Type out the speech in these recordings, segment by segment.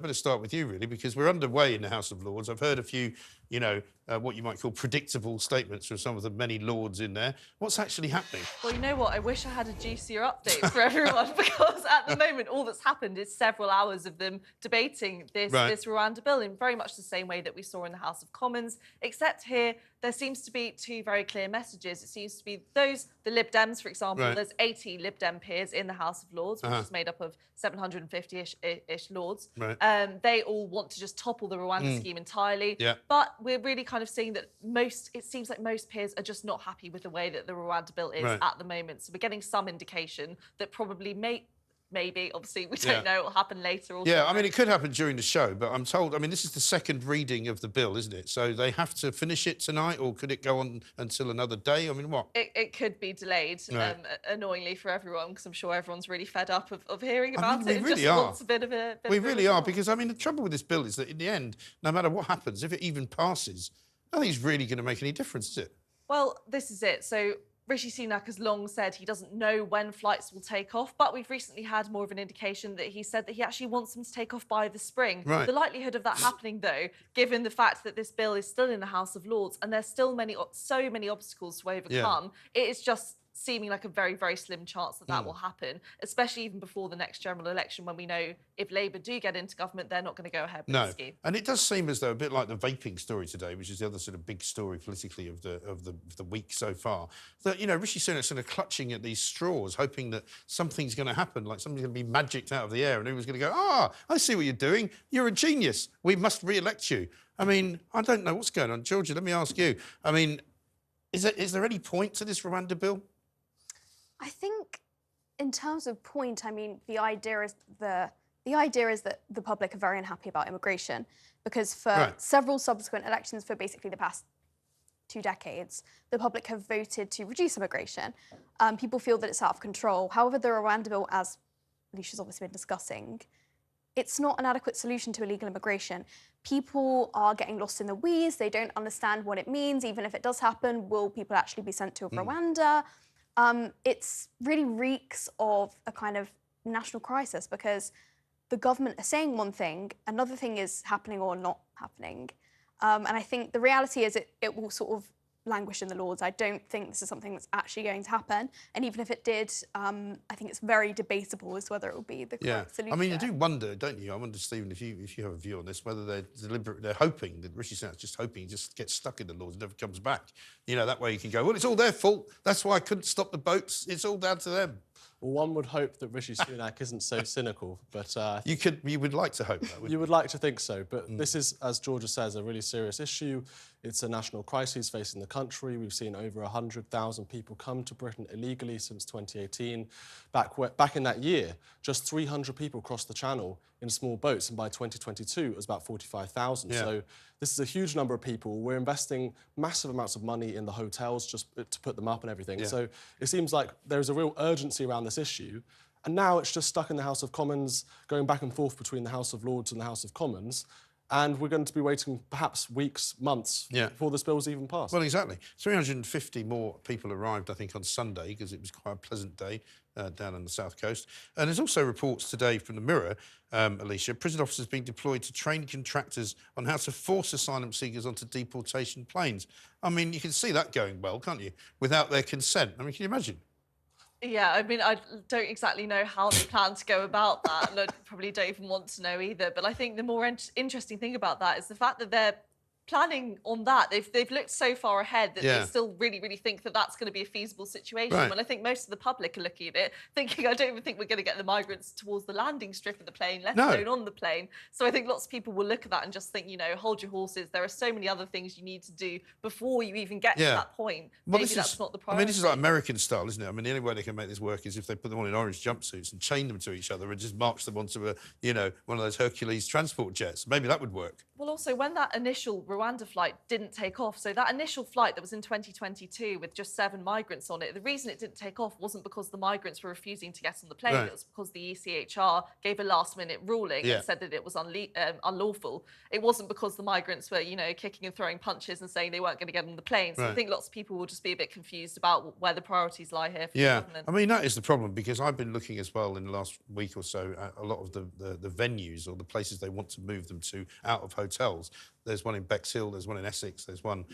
better start with you, really, because we're underway in the House of Lords. I've heard a few, what you might call predictable statements from some of the many lords in there. What's actually happening? Well, you know what? I wish I had a juicier update for everyone because at the moment, all that's happened is several hours of them debating this Rwanda bill in very much the same way that we saw in the House of Commons, except here there seems to be two very clear messages. It seems to be the Lib Dems, for example, there's 80 Lib Dem peers in the House of Lords, which is made up of 750-ish lords. They all want to just topple the Rwanda scheme entirely. But we're really kind of seeing that it seems like most peers are just not happy with the way that the Rwanda bill is at the moment. So we're getting some indication that probably maybe, obviously, we don't know what will happen later. Or I mean, it could happen during the show, but I'm told, I mean, this is the second reading of the bill, isn't it? So they have to finish it tonight, or could it go on until another day? I mean, what? It could be delayed, annoyingly for everyone, because I'm sure everyone's really fed up of hearing about it. We really wants a bit of a... We really are, because, I mean, the trouble with this bill is that in the end, no matter what happens, if it even passes, I don't think it's really going to make any difference, is it? Well, this is it. So Rishi Sunak has long said he doesn't know when flights will take off, but we've recently had more of an indication that he said that he actually wants them to take off by the spring. The likelihood of that happening, though, given the fact that this bill is still in the House of Lords and there's still so many obstacles to overcome, it is just seeming like a very, very slim chance that that will happen, especially even before the next general election, when we know if Labour do get into government, they're not going to go ahead with the scheme. And it does seem as though, a bit like the vaping story today, which is the other sort of big story politically of the week so far, that, Rishi Sunak's sort of clutching at these straws, hoping that something's going to happen, like something's going to be magicked out of the air, and everyone's going to go, I see what you're doing. You're a genius. We must re-elect you. I mean, I don't know what's going on. Georgia, let me ask you. I mean, is there any point to this Rwanda bill? I think, in terms of point, I mean, the idea is that the public are very unhappy about immigration, because for several subsequent elections for basically the past 2 decades, the public have voted to reduce immigration. People feel that it's out of control. However, the Rwanda bill, as Alicia's obviously been discussing, it's not an adequate solution to illegal immigration. People are getting lost in the weeds. They don't understand what it means. Even if it does happen, will people actually be sent to Rwanda? It's really reeks of a kind of national crisis, because the government are saying one thing, another thing is happening or not happening. And I think the reality is it will sort of languish in the Lords. I don't think this is something that's actually going to happen. And even if it did, I think it's very debatable as to whether it will be the correct solution. I mean, you do wonder, don't you? I wonder, Stephen, if you have a view on this, whether they're hoping that Rishi Sunak's just hoping he just gets stuck in the Lords and never comes back. That way you can go, well, it's all their fault. That's why I couldn't stop the boats. It's all down to them. Well, one would hope that Rishi Sunak isn't so cynical, but... you would like to hope that, wouldn't you? You would like to think so, but this is, as Georgia says, a really serious issue. It's a national crisis facing the country. We've seen over 100,000 people come to Britain illegally since 2018. Back in that year, just 300 people crossed the Channel in small boats, and by 2022, it was about 45,000. So this is a huge number of people. We're investing massive amounts of money in the hotels just to put them up and everything. So it seems like there's a real urgency around this issue. And now it's just stuck in the House of Commons, going back and forth between the House of Lords and the House of Commons. And we're going to be waiting perhaps weeks, months before this bill's even passed. Well, exactly. 350 more people arrived, I think, on Sunday, because it was quite a pleasant day down on the south coast. And there's also reports today from the Mirror, Alicia, prison officers being deployed to train contractors on how to force asylum seekers onto deportation planes. I mean, you can see that going well, can't you? Without their consent. I mean, can you imagine? Yeah, I mean, I don't exactly know how they plan to go about that, and I probably don't even want to know either. But I think the more interesting thing about that is the fact that they're planning on that. They've looked so far ahead that they still really think that that's going to be a feasible situation. When I think most of the public are looking at it, thinking, I don't even think we're going to get the migrants towards the landing strip of the plane, let alone on the plane. So I think lots of people will look at that and just think, hold your horses. There are so many other things you need to do before you even get to that point. Maybe that's not the priority. I mean, this is like American style, isn't it? I mean, the only way they can make this work is if they put them on in orange jumpsuits and chain them to each other and just march them onto one of those Hercules transport jets. Maybe that would work. Well, also, when that initial Rwanda flight didn't take off, so that initial flight that was in 2022 with just 7 migrants on it, the reason it didn't take off wasn't because the migrants were refusing to get on the plane. Right. It was because the ECHR gave a last-minute ruling and said that it was unlawful. It wasn't because the migrants were, you know, kicking and throwing punches and saying they weren't going to get on the plane. So I think lots of people will just be a bit confused about where the priorities lie here for the government. I mean, that is the problem, because I've been looking as well in the last week or so at a lot of the venues or the places they want to move them to out of hotels. There's one in Bexhill, there's one in Essex, there's one,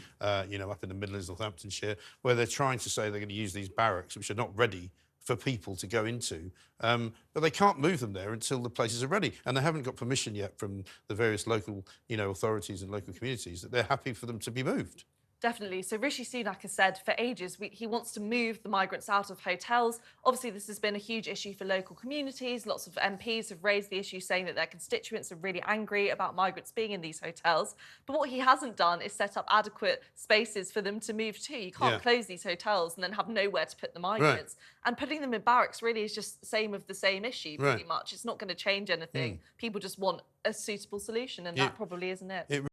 you know, up in the Midlands, Northamptonshire, where they're trying to say they're going to use these barracks, which are not ready for people to go into, but they can't move them there until the places are ready, and they haven't got permission yet from the various local, you know, authorities and local communities that they're happy for them to be moved. Definitely. So Rishi Sunak has said for ages he wants to move the migrants out of hotels. Obviously, this has been a huge issue for local communities. Lots of MPs have raised the issue, saying that their constituents are really angry about migrants being in these hotels. But what he hasn't done is set up adequate spaces for them to move to. You can't close these hotels and then have nowhere to put the migrants. And putting them in barracks really is just the same of the same issue, pretty much. It's not going to change anything. People just want a suitable solution, and that probably isn't it.